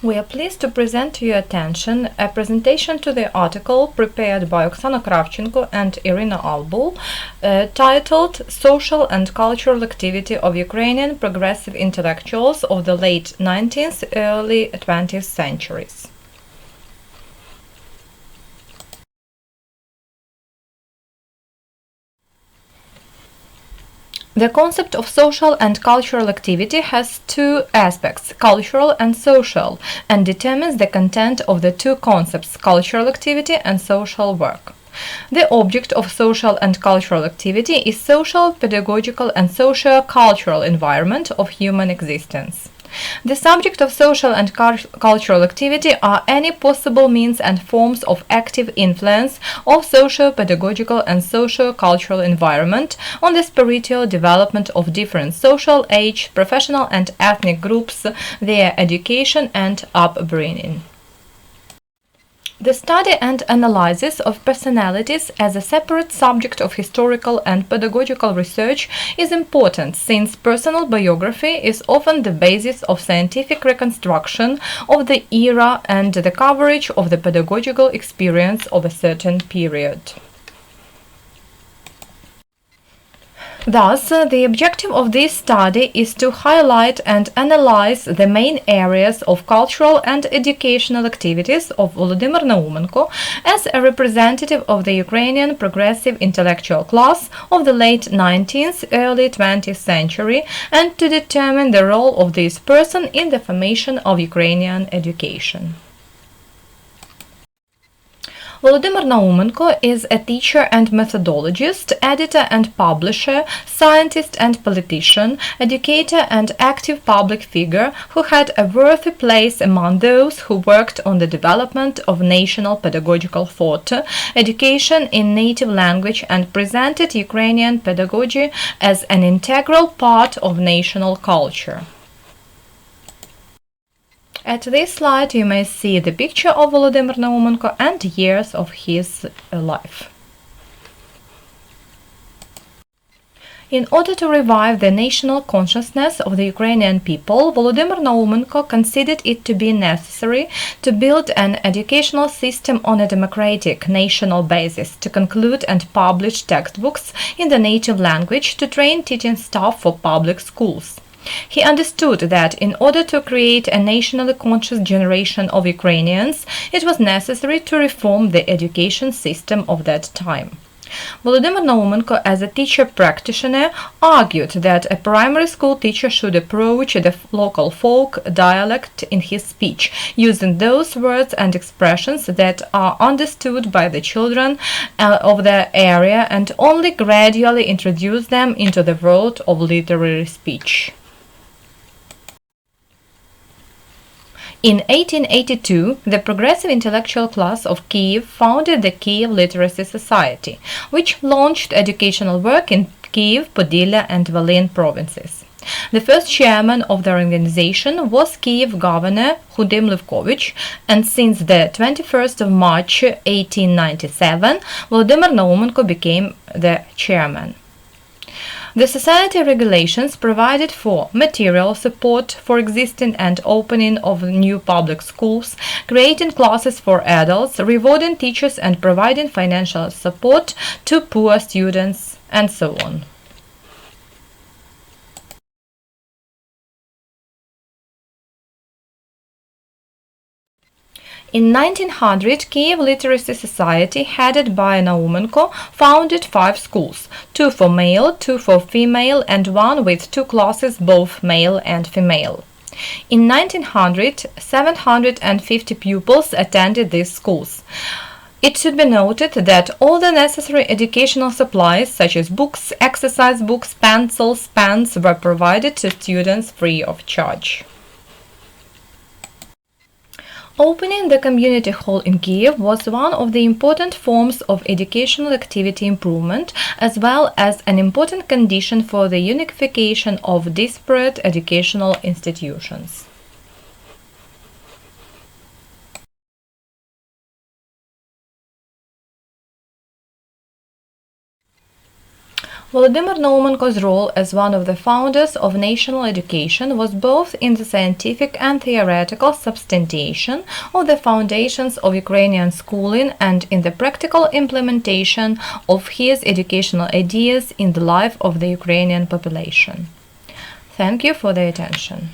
We are pleased to present to your attention a presentation to the article prepared by Oksana Kravchenko and Irina Albul, titled Social and Cultural Activity of Ukrainian Progressive Intellectuals of the Late 19th, Early 20th Centuries. The concept of social and cultural activity has two aspects, cultural and social, and determines the content of the two concepts, cultural activity and social work. The object of social and cultural activity is social, pedagogical, and socio-cultural environment of human existence. The subject of social and cultural activity are any possible means and forms of active influence of socio-pedagogical and socio-cultural environment on the spiritual development of different social, age, professional and ethnic groups, their education and upbringing. The study and analysis of personalities as a separate subject of historical and pedagogical research is important, since personal biography is often the basis of scientific reconstruction of the era and the coverage of the pedagogical experience of a certain period. Thus, the objective of this study is to highlight and analyze the main areas of cultural and educational activities of Volodymyr Naumenko as a representative of the Ukrainian progressive intellectual class of the late 19th, early 20th century, and to determine the role of this person in the formation of Ukrainian education. Volodymyr Naumenko is a teacher and methodologist, editor and publisher, scientist and politician, educator and active public figure who had a worthy place among those who worked on the development of national pedagogical thought, education in native language, and presented Ukrainian pedagogy as an integral part of national culture. At this slide you may see the picture of Volodymyr Naumenko and years of his life. In order to revive the national consciousness of the Ukrainian people, Volodymyr Naumenko considered it to be necessary to build an educational system on a democratic national basis, to conclude and publish textbooks in the native language, to train teaching staff for public schools. He understood that in order to create a nationally conscious generation of Ukrainians, it was necessary to reform the education system of that time. Volodymyr Naumenko, as a teacher practitioner, argued that a primary school teacher should approach the local folk dialect in his speech, using those words and expressions that are understood by the children of the area, and only gradually introduce them into the world of literary speech. In 1882, the progressive intellectual class of Kyiv founded the Kyiv Literacy Society, which launched educational work in Kyiv, Podillia and Volyn provinces. The first chairman of the organization was Kyiv governor Hromada Levkovich, and since the 21st of March 1897, Volodymyr Naumenko became the chairman. The society regulations provided for material support for existing and opening of new public schools, creating classes for adults, rewarding teachers and providing financial support to poor students, and so on. In 1900, Kyiv Literacy Society, headed by Naumenko, founded 5 schools, 2 for male, 2 for female, and 1 with 2 classes, both male and female. In 1900, 750 pupils attended these schools. It should be noted that all the necessary educational supplies, such as books, exercise books, pencils, pens, were provided to students free of charge. Opening the community hall in Kyiv was one of the important forms of educational activity improvement, as well as an important condition for the unification of disparate educational institutions. Volodymyr Naumenko's role as one of the founders of national education was both in the scientific and theoretical substantiation of the foundations of Ukrainian schooling and in the practical implementation of his educational ideas in the life of the Ukrainian population. Thank you for the attention.